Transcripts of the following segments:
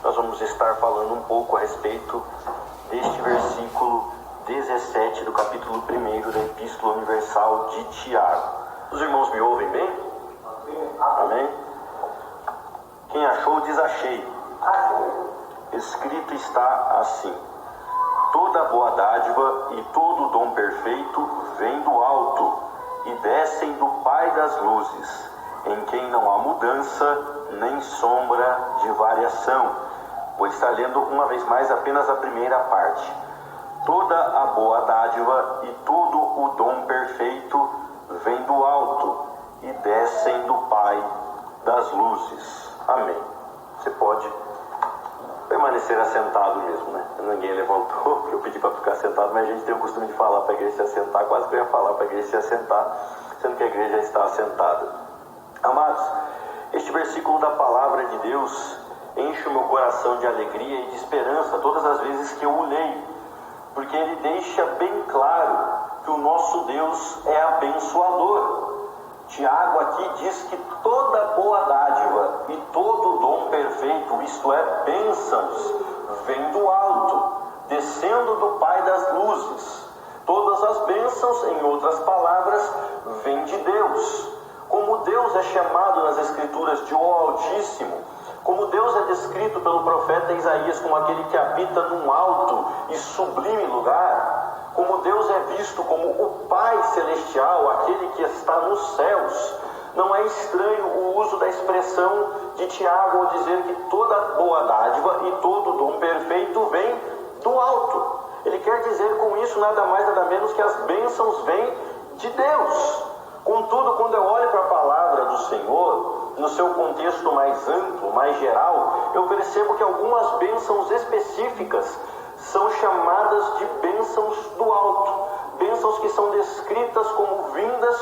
nós vamos estar falando um pouco a respeito deste versículo 17 do capítulo 1 da Epístola Universal de Tiago. Os irmãos me ouvem bem? Amém? Quem achou, diz achei. Escrito está assim: toda boa dádiva e todo dom perfeito vem do alto e descem do Pai das luzes, em quem não há mudança nem sombra de variação. Vou estar lendo uma vez mais apenas a primeira parte. Toda a boa dádiva e todo o dom perfeito vem do alto e descem do Pai das luzes. Amém. Você pode permanecer assentado mesmo, né? Ninguém levantou, porque eu pedi para ficar sentado, mas a gente tem o costume de falar para a igreja se assentar. Quase que eu ia falar para a igreja se assentar, sendo que a igreja já está assentada. Amados, este versículo da palavra de Deus enche o meu coração de alegria e de esperança todas as vezes que eu o leio, porque ele deixa bem claro que o nosso Deus é abençoador. Tiago aqui diz que toda boa dádiva e todo dom perfeito, isto é, bênçãos, vem do alto, descendo do Pai das luzes. Todas as bênçãos, em outras palavras, vêm de Deus. Como Deus é chamado nas Escrituras de o Altíssimo, como Deus é descrito pelo profeta Isaías como aquele que habita num alto e sublime lugar, como Deus é visto como o Pai Celestial, aquele que está nos céus, não é estranho o uso da expressão de Tiago ao dizer que toda boa dádiva e todo dom perfeito vem do alto. Ele quer dizer com isso nada mais nada menos que as bênçãos vêm de Deus. Contudo, quando eu olho para a palavra do Senhor, no seu contexto mais amplo, mais geral, eu percebo que algumas bênçãos específicas são chamadas de bênçãos do alto, bênçãos que são descritas como vindas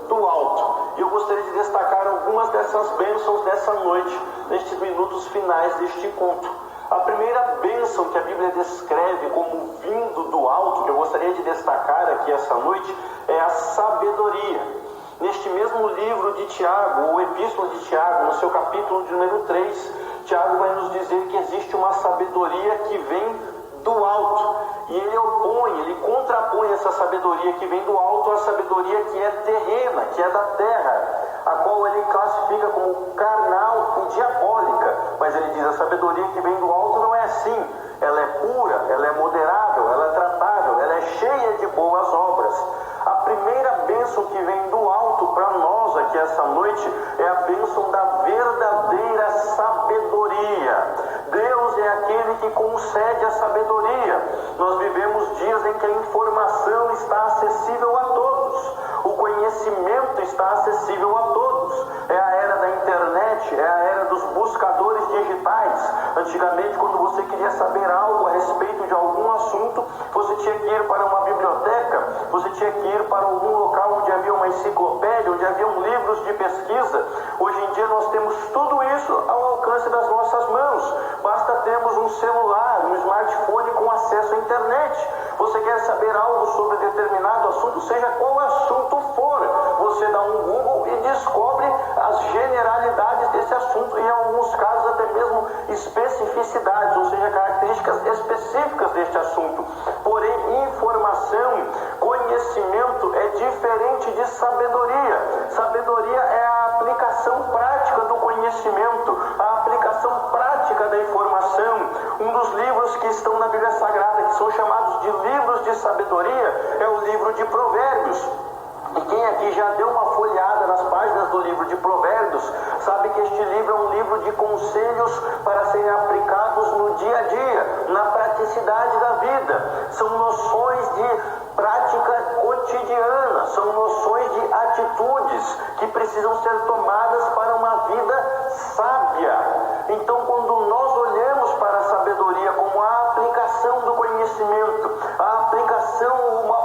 do alto. E eu gostaria de destacar algumas dessas bênçãos dessa noite, nestes minutos finais deste culto. A primeira bênção que a Bíblia descreve como vindo do alto, que eu gostaria de destacar aqui essa noite, é a sabedoria. Neste mesmo livro de Tiago, ou Epístola de Tiago, no seu capítulo de número 3, Tiago vai nos dizer que existe uma sabedoria que vem do alto. E ele contrapõe essa sabedoria que vem do alto à sabedoria que é terrena, que é da terra, a qual ele classifica como carnal e diabólica. Mas ele diz: a sabedoria que vem do alto não é assim. Ela é pura, ela é moderável, ela é tratável, ela é cheia de boas obras. A primeira bênção que vem do alto para nós aqui essa noite é a bênção da verdadeira sabedoria. Deus é aquele que concede a sabedoria. Nós vivemos dias em que a informação está acessível a todos. O conhecimento está acessível a todos. É a era da internet, é a era dos buscadores digitais. Antigamente, quando você queria saber algo a respeito de algum assunto, você tinha que ir para uma biblioteca, você tinha que ir para algum local onde havia uma enciclopédia, onde haviam livros de pesquisa. Hoje em dia nós temos tudo isso ao alcance das nossas mãos. Basta termos um celular, um smartphone com acesso à internet. Você quer saber algo sobre determinado assunto, seja qual assunto for, você dá um Google e descobre as generalidades desse assunto, e em alguns casos até mesmo especificidades, ou seja, características específicas deste assunto. Porém, informação, conhecimento é diferente de sabedoria. Sabedoria é a aplicação prática do conhecimento, a aplicação prática da informação. Um dos livros que estão na Bíblia Sagrada, que são chamados de livros de sabedoria, é o livro de Provérbios. E quem aqui já deu uma folheada nas páginas do livro de Provérbios, sabe que este livro é um livro de conselhos para serem aplicados no dia a dia, na praticidade da vida. São noções de prática cotidiana, são noções de atitudes que precisam ser tomadas para uma vida sábia. Então, quando nós olhamos para a sabedoria como a aplicação do conhecimento, a aplicação,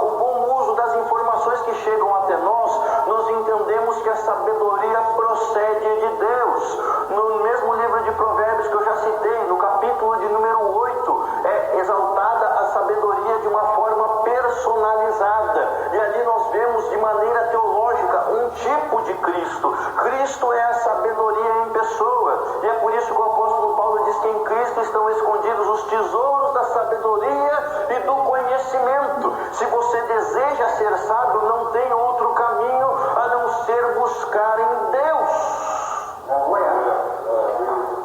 o bom uso das informações que chegam até nós, nós entendemos que a sabedoria procede de Deus. No mesmo livro de Provérbios que eu já citei, no capítulo de número 8, é exaltada a sabedoria de uma forma personalizada. personalizada. E ali nós vemos de maneira teológica um tipo de Cristo. Cristo é a sabedoria em pessoa. E é por isso que o apóstolo Paulo diz que em Cristo estão escondidos os tesouros da sabedoria e do conhecimento. Se você deseja ser sábio, não tem outro caminho a não ser buscar em Deus.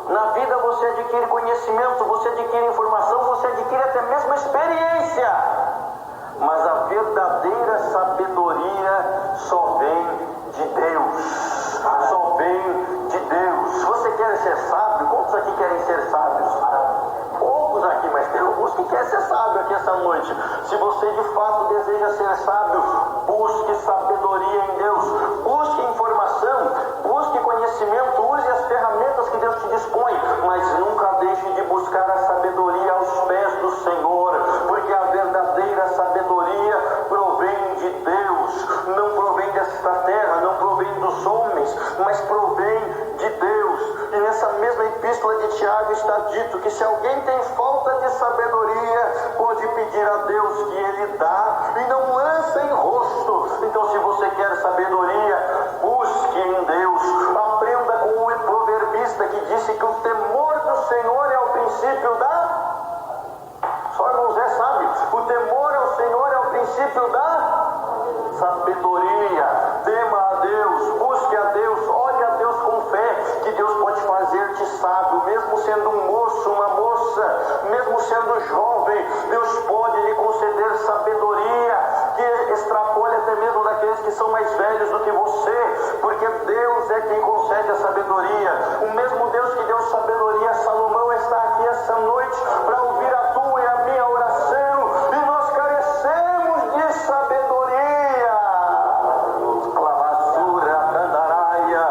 Na vida você adquire conhecimento, você adquire informação, você adquire até mesmo experiência. Mas a verdadeira sabedoria só vem de Deus. Só vem de Deus. Se você quer ser sábio, quantos aqui querem ser sábios? Poucos aqui, mas tem alguns que querem ser sábio aqui essa noite. Se você de fato deseja ser sábio, busque sabedoria em Deus. Busque informação, busque conhecimento, use as ferramentas que Deus te dispõe, mas nunca deixe de buscar a sabedoria aos pés do Senhor, porque a verdadeira sabedoria provém de Deus, não provém desta terra, não provém dos homens, mas provém de Deus. E nessa mesma epístola de Tiago está dito que se alguém tem falta de sabedoria, pode pedir a Deus que Ele dá e não lança em rosto. Então, se você quer sabedoria, busque em Deus. Aprenda com o proverbista que disse que o temor do Senhor é o princípio da... Só irmão Zé sabe. O temor ao Senhor é o princípio da sabedoria. Tema a Deus, busque a Deus, olhe a Deus com fé, que Deus pode fazer-te sábio, mesmo sendo um moço, uma moça, mesmo sendo jovem. Deus pode lhe conceder sabedoria que extrapole até mesmo daqueles que são mais velhos do que você, porque Deus é quem concede a sabedoria. O mesmo Deus que deu sabedoria a Salomão está aqui essa noite para ouvir a tua e a minha oração, e nós carecemos de sabedoria. Clavasura, candaraia,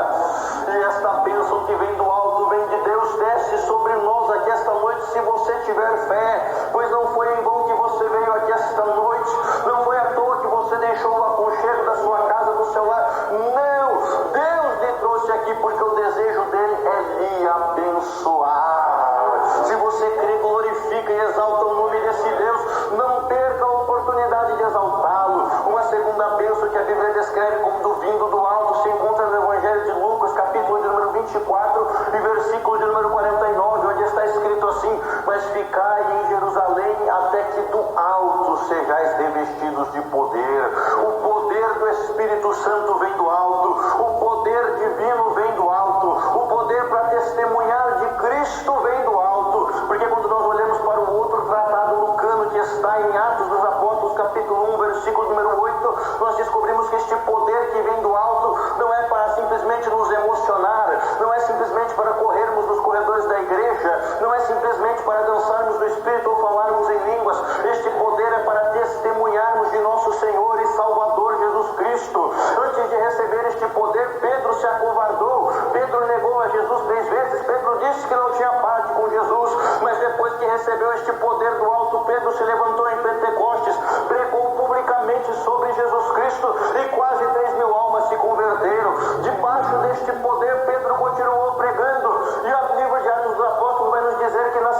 e esta bênção que vem do alto, vem de Deus, desce sobre nós aqui esta noite, se você tiver fé, pois não foi em vão que você veio aqui esta noite, não foi à toa que você deixou o aconchego da sua casa, do seu lar. Não, Deus lhe trouxe aqui porque o desejo dele é lhe abençoar. Se você crê, glorifica e exalta o nome desse Deus. Não perca a oportunidade de exaltá-lo. Uma segunda bênção que a Bíblia descreve como do vindo do alto se encontra no Evangelho de Lucas, capítulo de número 24 e versículo de número 49, onde está escrito assim: mas ficai em Jerusalém até que do alto sejais revestidos de poder. O poder do Espírito Santo vem do alto, o poder divino vem do alto, o poder para testemunhar de Cristo vem do alto, porque quando nós olhamos para o outro tratado lucano que está em Atos dos Apóstolos, capítulo 1, versículo número 8, nós descobrimos que este poder que vem do alto não é para simplesmente nos emocionar, não é simplesmente para corrermos nos corredores da igreja, não é simplesmente para dançarmos no Espírito ou falarmos em línguas. Este poder é para testemunharmos de nosso Senhor e Salvador Jesus Cristo. Antes de receber este poder, Pedro se acovardou, Pedro negou a Jesus 3 vezes, Pedro disse que não tinha parte com Jesus, mas depois que recebeu este poder do alto, Pedro se levantou em Pentecostes, pregou publicamente sobre Jesus Cristo e quase 3.000 almas se converteram. Debaixo deste poder, Pedro continuou pregando, e o livro de Atos dos Apóstolos vai nos dizer que no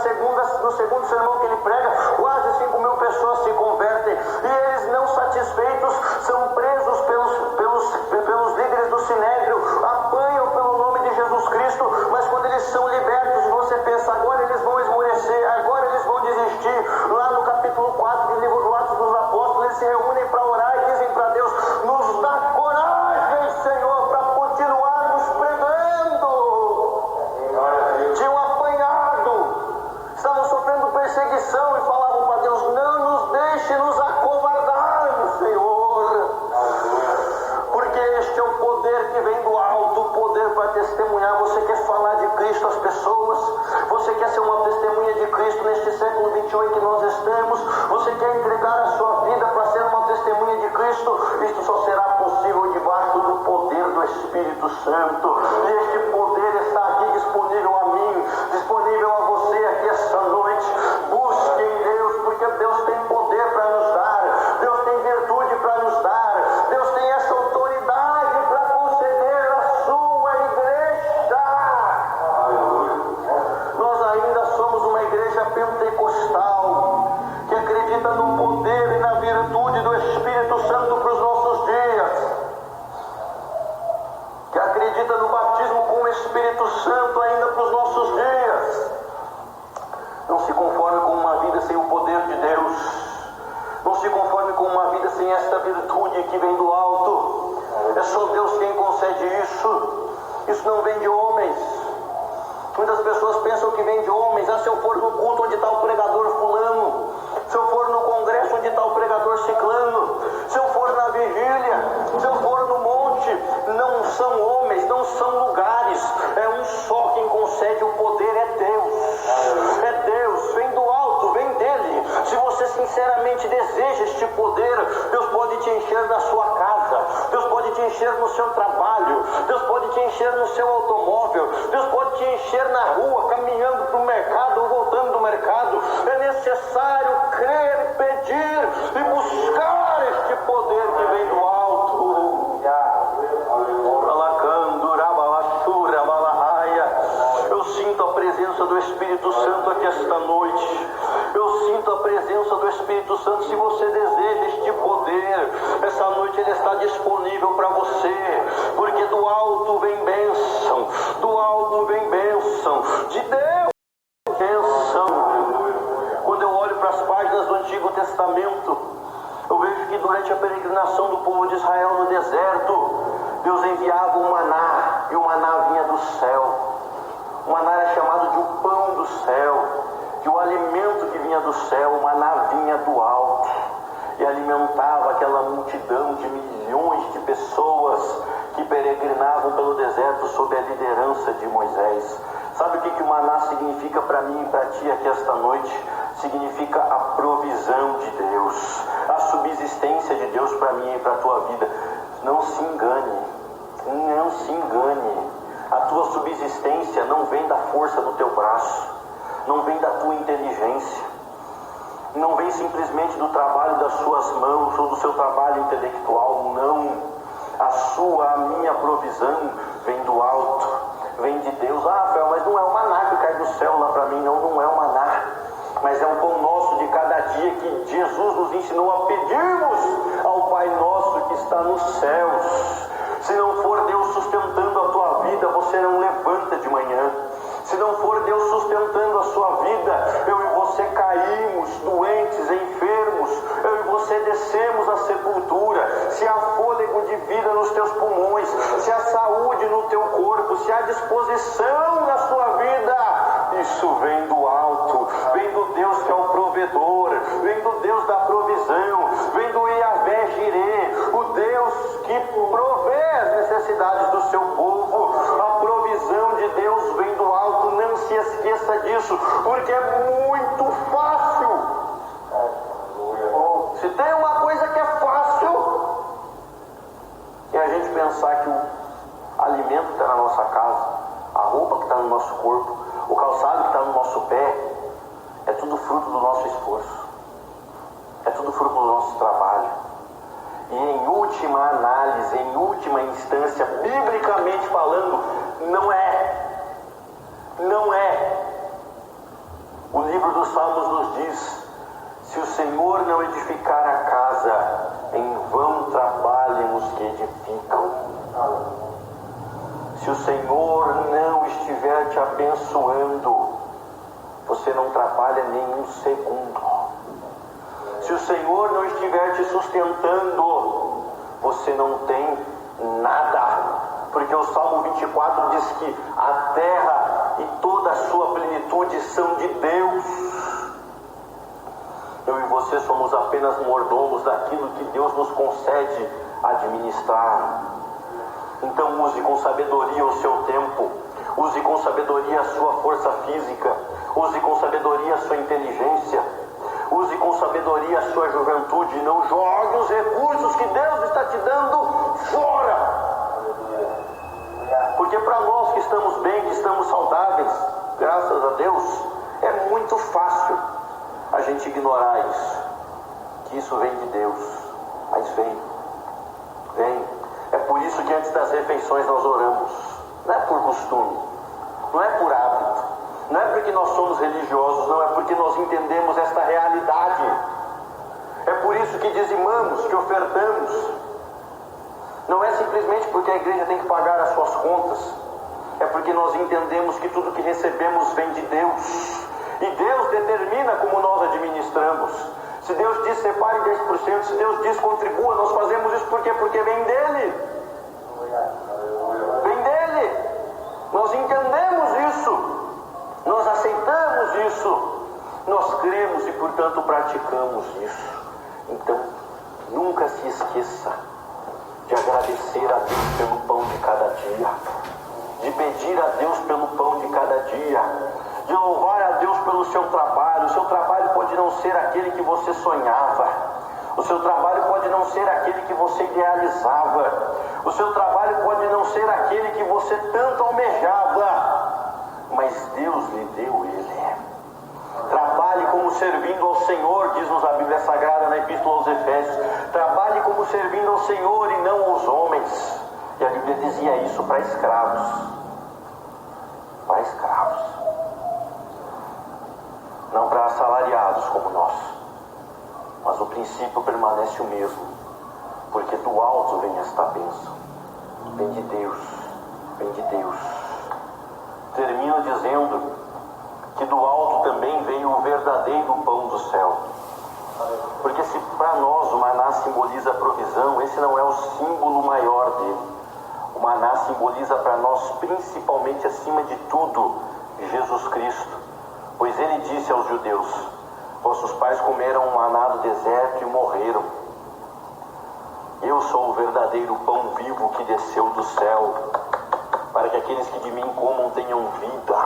segundo sermão que ele prega, quase 5.000 pessoas se convertem, e eles, não satisfeitos, são presos pelos líderes do Sinédrio, apanham pelo nome de Jesus Cristo, mas quando eles são libertos, você pensa, agora eles vão esmorecer, agora eles vão desistir. Lá no capítulo 4 do livro do Atos dos Apóstolos, eles se reúnem para orar e dizem para Deus: nos dá coragem, Senhor, para continuarmos pregando. Tinham apanhado, estavam sofrendo perseguição e falavam para Deus: não nos deixe nos acovardarmos, Senhor, porque este é o poder que vem do alto, o poder para testemunhar. Você quer falar de Cristo às pessoas? Você quer ser uma testemunha de Cristo neste século 21 em que nós estamos? Você quer entregar a sua vida para ser uma testemunha de Cristo? Isto só será possível debaixo do poder do Espírito Santo. E este poder está aqui disponível a mim, disponível a você aqui esta noite. Busque em Deus, porque Deus tem poder para nos dar, Deus tem virtude para nos dar, Deus tem essa autoridade para conceder a sua igreja. Nós ainda somos uma igreja pentecostal que acredita no poder e na virtude Santo para os nossos dias, que acredita no batismo com o Espírito Santo ainda para os nossos dias. Não se conforme com uma vida sem o poder de Deus. Não se conforme com uma vida sem esta virtude que vem do alto. É só Deus quem concede isso. Isso não vem de homens. Muitas pessoas pensam que vem de homens. Se eu for no culto onde está o pregador fulano, se eu for no congresso onde está o pregador ciclano, se eu for na vigília, se eu for no monte, não são homens, não são lugares. É um só quem concede o poder, é Deus. É Deus, vem do alto, vem dele. Se você sinceramente deseja este poder, Deus pode te encher na sua casa, Deus pode te encher no seu trabalho, Deus pode te encher no seu automóvel, Deus pode te encher na rua, caminhando para o mercado ou voltando do mercado. É necessário crer, pedir e buscar este poder que vem do alto. Eu sinto a presença do Espírito Santo aqui esta noite. Eu sinto a presença do Espírito Santo. Se você deseja este poder, essa noite ele está disponível para você, porque do alto vem bênção, do alto vem bênção, de Deus bênção. Quando eu olho para as páginas do Antigo Testamento, eu vejo que durante a peregrinação do povo de Israel no deserto, Deus enviava o maná, e o maná vinha do céu. O maná era chamado de o pão do céu, que o alimento que vinha do céu, o maná vinha do alto, e alimentava aquela multidão de milhões de pessoas que peregrinavam pelo deserto sob a liderança de Moisés. Sabe o que o maná significa para mim e para ti aqui esta noite? Significa a provisão de Deus, a subsistência de Deus para mim e para a tua vida. Não se engane, não se engane. A tua subsistência não vem da força do teu braço, não vem da tua inteligência, não vem simplesmente do trabalho das suas mãos ou do seu trabalho intelectual, não. A minha provisão vem do alto, vem de Deus. Rafael, mas não é o maná que cai do céu lá para mim, não é o maná, mas é o pão nosso de cada dia que Jesus nos ensinou a pedirmos ao Pai nosso que está nos céus. Se não for Deus sustentando a tua vida, você não levanta de manhã. Se não for Deus sustentando a sua vida, eu e você caímos doentes, enfermos, eu e você descemos à sepultura. Se há fôlego de vida nos teus pulmões, se há saúde no teu corpo, se há disposição na sua vida, isso vem do alto, vem do Deus que é o provedor, vem do Deus da provisão, vem do Yahvé Jireh, o Deus que provê as necessidades do seu povo. A provisão de Deus vem do alto, não se esqueça disso, porque é muito fácil. Se tem uma coisa que é fácil, é a gente pensar que o alimento que está na nossa casa, a roupa que está no nosso corpo, o calçado que está no nosso pé, é tudo fruto do nosso esforço, é tudo fruto do nosso trabalho. E em última análise, em última instância, biblicamente falando, não é. O livro dos Salmos nos diz: se o Senhor não edificar a casa, em vão trabalham os que edificam. Se o Senhor não estiver te abençoando, você não trabalha nem um segundo. Se o Senhor não estiver te sustentando, você não tem nada. Porque o Salmo 24 diz que a terra e toda a sua plenitude são de Deus. Eu e você somos apenas mordomos daquilo que Deus nos concede administrar. Então use com sabedoria o seu tempo, use com sabedoria a sua força física, use com sabedoria a sua inteligência, use com sabedoria a sua juventude. Não jogue os recursos que Deus está te dando fora. Porque para nós que estamos bem, que estamos saudáveis, graças a Deus, é muito fácil a gente ignorar isso, que isso vem de Deus. Mas vem. É por isso que antes das refeições nós oramos. Não é por costume, não é por hábito, não é porque nós somos religiosos, não, é porque nós entendemos esta realidade. É por isso que dizimamos, que ofertamos. Não é simplesmente porque a igreja tem que pagar as suas contas, é porque nós entendemos que tudo que recebemos vem de Deus, e Deus determina como nós administramos. Se Deus diz separe 10%, se Deus diz contribua, nós fazemos isso por quê? Porque vem dele. Vem dele. Nós entendemos isso, nós aceitamos isso, nós cremos e portanto praticamos isso. Então, nunca se esqueça de agradecer a Deus pelo pão de cada dia, de pedir a Deus pelo pão de cada dia, de louvar a Deus pelo seu trabalho. O seu trabalho pode não ser aquele que você sonhava, o seu trabalho pode não ser aquele que você idealizava, o seu trabalho pode não ser aquele que você tanto almejava, mas Deus lhe deu ele. Trabalhe como servindo ao Senhor, diz-nos a Bíblia Sagrada na Epístola aos Efésios. Trabalhe como servindo ao Senhor e não aos homens. E a Bíblia dizia isso para escravos. Para escravos. Não para assalariados como nós. Mas o princípio permanece o mesmo. Porque do alto vem esta bênção. Vem de Deus. Vem de Deus. Termino dizendo que do alto também veio o verdadeiro pão do céu. Porque se para nós o maná simboliza a provisão, esse não é o símbolo maior dele. O maná simboliza para nós, principalmente acima de tudo, Jesus Cristo. Pois ele disse aos judeus: vossos pais comeram o maná do deserto e morreram. Eu sou o verdadeiro pão vivo que desceu do céu, para que aqueles que de mim comam tenham vida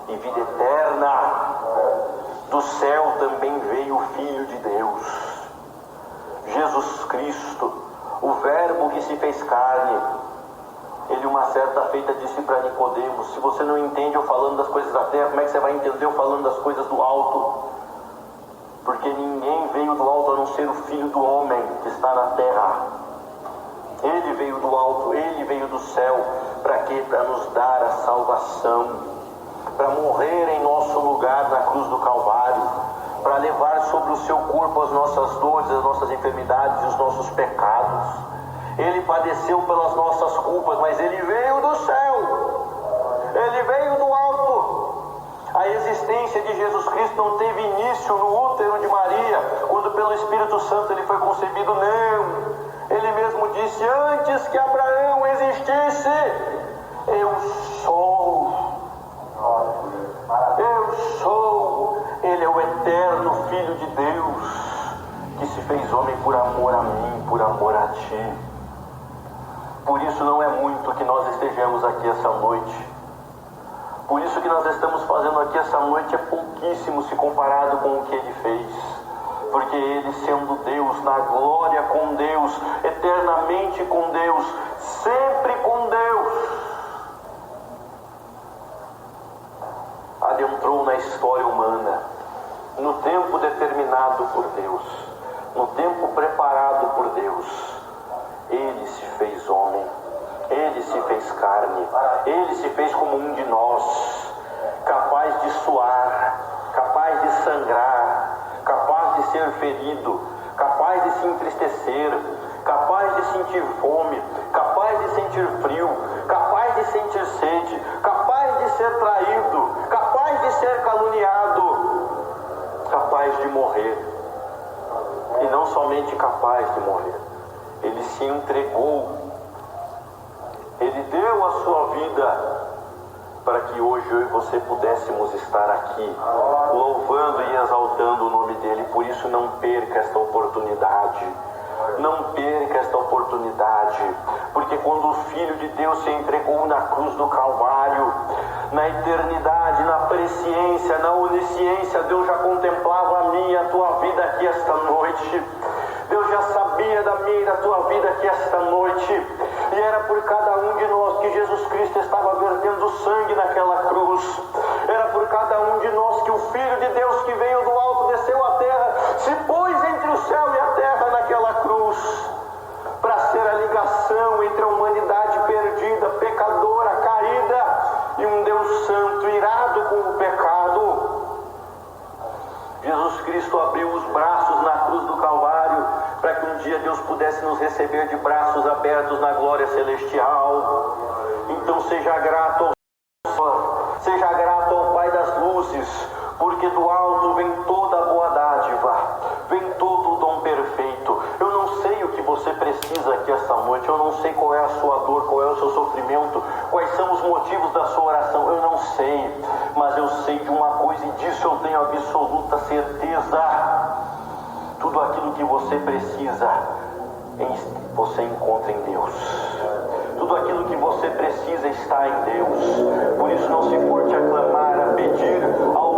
e vida eterna. Do céu também veio o Filho de Deus, Jesus Cristo, o Verbo que se fez carne. Ele uma certa feita disse para Nicodemos: se você não entende eu falando das coisas da terra, como é que você vai entender eu falando das coisas do alto? Porque ninguém veio do alto a não ser o Filho do homem que está na terra. Ele veio do alto, ele veio do céu. Para quê? Para nos dar a salvação, para morrer em nosso lugar na cruz do Calvário, para levar sobre o seu corpo as nossas dores, as nossas enfermidades e os nossos pecados. Ele padeceu pelas nossas culpas, mas ele veio do céu, ele veio do alto. A existência de Jesus Cristo não teve início no útero de Maria, quando pelo Espírito Santo ele foi concebido, não. Ele mesmo disse: antes que Abraão existisse, eu sou. Eu sou. Ele é o eterno Filho de Deus, que se fez homem por amor a mim, por amor a ti. Por isso não é muito que nós estejamos aqui essa noite. Por isso que nós estamos fazendo aqui essa noite é pouquíssimo se comparado com o que ele fez. Porque ele, sendo Deus, na glória com Deus, eternamente com Deus, sempre com Deus, adentrou na história humana, no tempo determinado por Deus, no tempo preparado por Deus. Ele se fez homem, ele se fez carne, ele se fez como um de nós, capaz de suar, capaz de sangrar, capaz de ser ferido, capaz de se entristecer, capaz de sentir fome, capaz de sentir frio, capaz de sentir sede, capaz de ser traído, capaz de ser caluniado, capaz de morrer. E não somente capaz de morrer, ele se entregou, ele deu a sua vida para que hoje eu e você pudéssemos estar aqui, louvando e exaltando o nome dele. Por isso não perca esta oportunidade. Não perca esta oportunidade, porque quando o Filho de Deus se entregou na cruz do Calvário, na eternidade, na presciência, na onisciência, Deus já contemplava a minha e a tua vida aqui esta noite. Deus já sabia da minha e da tua vida aqui esta noite, e era por cada um de nós que Jesus Cristo estava vertendo sangue naquela cruz. Era por cada um de nós que o Filho de Deus que veio do alto, desceu à terra, se pôs entre o céu e a terra naquela cruz, para ser a ligação entre a humanidade perdida, pecadora, caída, e um Deus santo, irado com o pecado. Jesus Cristo abriu os braços na cruz do Calvário para que um dia Deus pudesse nos receber de braços abertos na glória celestial. Então seja grato ao Senhor, seja grato ao Pai das luzes, porque do alto vem toda a boa dádiva, vem todo o dom perfeito. Eu não sei o que você precisa aqui esta noite, eu não sei qual é a sua dor, qual é o seu sofrimento, quais são os motivos da sua oração, eu não sei, mas eu sei de uma coisa e disso eu tenho absoluta certeza: tudo aquilo que você precisa, você encontra em Deus. Tudo aquilo que você precisa está em Deus. Por isso não se furte a clamar, a pedir ao